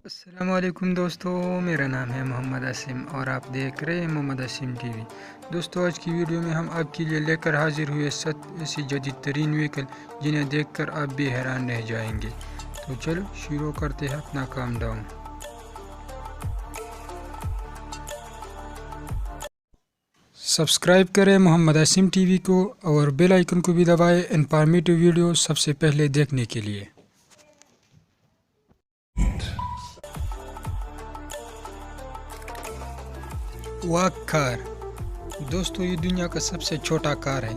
السلام علیکم دوستو، میرا نام ہے محمد اسیم اور آپ دیکھ رہے ہیں محمد اسیم ٹی وی۔ دوستو، آج کی ویڈیو میں ہم آپ کے لیے لے کر حاضر ہوئے 7 ایسی جدید ترین وہیکل جنہیں دیکھ کر آپ بھی حیران رہ جائیں گے۔ تو چلو شروع کرتے ہیں اپنا کام ڈاؤن۔ سبسکرائب کریں محمد اسیم ٹی وی کو اور بیل آئیکن کو بھی دبائیں انفارمیٹیو ویڈیو سب سے پہلے دیکھنے کے لیے۔ واک کار دوستو، یہ دنیا کا سب سے چھوٹا کار ہے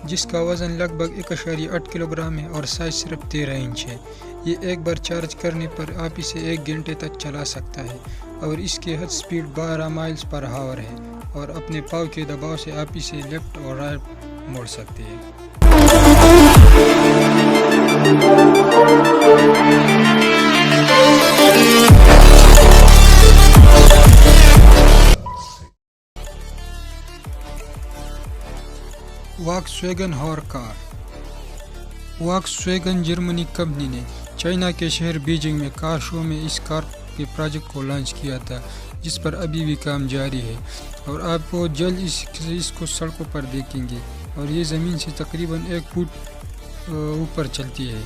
جس کا وزن لگ بھگ 1.8 کلو گرام ہے اور سائز صرف 13 انچ ہے۔ یہ ایک بار چارج کرنے پر آپ اسے 1 گھنٹے تک چلا سکتا ہے اور اس کی حد سپیڈ 12 مائلز پر آور ہے، اور اپنے پاؤں کے دباؤ سے آپ اسے لیفٹ اور رائٹ موڑ سکتے ہیں۔ واکس ویگن ہار کار واکس ویگن جرمنی کمپنی نے چائنا کے شہر بیجنگ میں کار شو میں اس کار کے پروجیکٹ کو لانچ کیا تھا، جس پر ابھی بھی کام جاری ہے اور آپ بہت جلد اس کو سڑکوں پر دیکھیں گے۔ اور یہ زمین سے تقریباً 1 فٹ اوپر چلتی ہے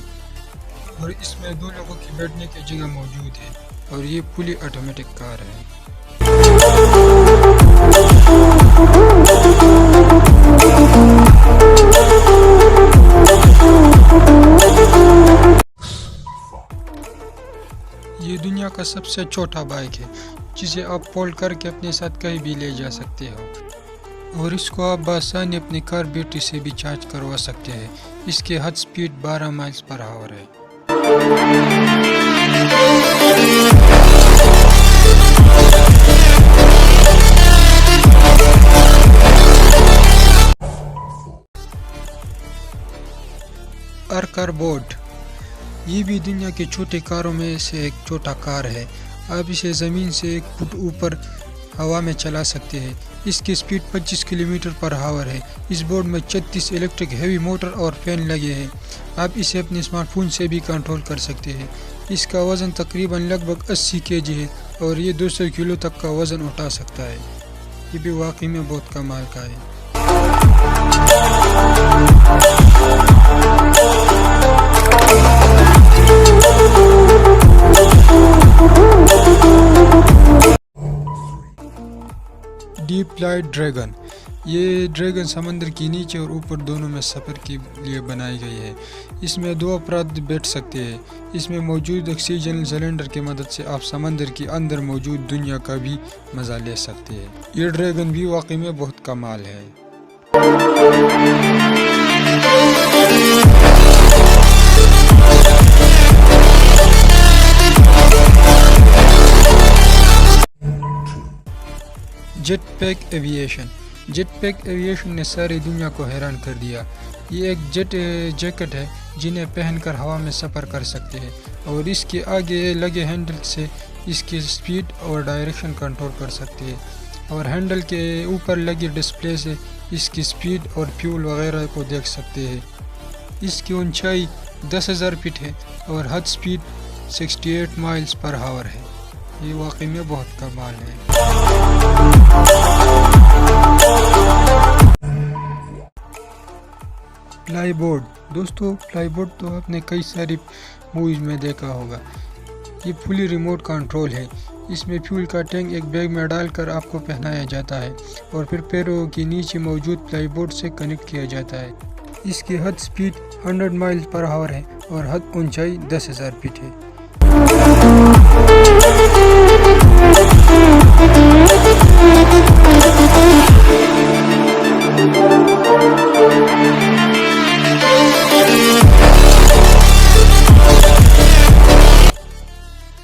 اور اس میں 2 لوگوں کی بیٹھنے کی جگہ موجود ہے، اور یہ فلی آٹومیٹک کار ہے۔ یہ دنیا کا سب سے چھوٹا بائک ہے جسے آپ فولڈ کر کے اپنے ساتھ کہیں بھی لے جا سکتے ہو، اور اس کو آپ بآسانی اپنی کار بیٹری سے بھی چارج کروا سکتے ہیں۔ اس کی حد سپیڈ 12 مائلز پر آور ہے۔ ارکر بوٹ یہ بھی دنیا کے چھوٹے کاروں میں سے ایک چھوٹا کار ہے۔ آپ اسے زمین سے 1 فٹ اوپر ہوا میں چلا سکتے ہیں۔ اس کی سپیڈ 25 کلومیٹر پر آور ہے۔ اس بورڈ میں 36 الیکٹرک ہیوی موٹر اور فین لگے ہیں۔ آپ اسے اپنے اسمارٹ فون سے بھی کنٹرول کر سکتے ہیں۔ اس کا وزن تقریباً لگ بھگ 80 kg ہے اور یہ 200 کلو تک کا وزن اٹھا سکتا ہے۔ یہ بھی واقعی میں بہت کمال کا ہے۔ ڈیپ لائٹ ڈریگن یہ ڈریگن سمندر کے نیچے اور اوپر دونوں میں سفر کے لیے بنائی گئی ہے۔ اس میں 2 افراد بیٹھ سکتے ہیں۔ اس میں موجود آکسیجن سلنڈر کی مدد سے آپ سمندر کے اندر موجود دنیا کا بھی مزہ لے سکتے ہیں۔ یہ ڈریگن بھی واقعی میں بہت کمال ہے۔ جیٹ پیک ایویشن نے ساری دنیا کو حیران کر دیا۔ یہ ایک جیٹ جیکٹ ہے جنہیں پہن کر ہوا میں سفر کر سکتے ہیں، اور اس کے آگے لگے ہینڈل سے اس کی سپیڈ اور ڈائریکشن کنٹرول کر سکتے ہیں، اور ہینڈل کے اوپر لگے ڈسپلے سے اس کی سپیڈ اور فیول وغیرہ کو دیکھ سکتے ہیں۔ اس کی اونچائی 10,000 فٹ ہے اور حد سپیڈ 68 مائلز پر آور ہے۔ یہ واقعی میں بہت کمال ہے۔ فلائی بورڈ دوستو، فلائی بورڈ تو آپ نے کئی ساری موویز میں دیکھا ہوگا۔ یہ فلی ریموٹ کنٹرول ہے۔ اس میں فیول کا ٹینک ایک بیگ میں ڈال کر آپ کو پہنایا جاتا ہے اور پھر پیروں کے نیچے موجود فلائی بورڈ سے کنیکٹ کیا جاتا ہے۔ اس کی حد سپیڈ 100 مائلز پر آور ہے اور حد اونچائی 10,000 فٹ ہے۔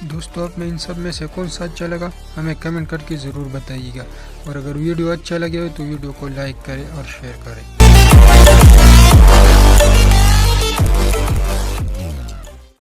دوستو، آپ میں ان سب میں سے کون سا اچھا لگا ہمیں کمنٹ کر کے ضرور بتائیے گا، اور اگر ویڈیو اچھا لگے ہو تو ویڈیو کو لائک کریں اور شیئر کریں۔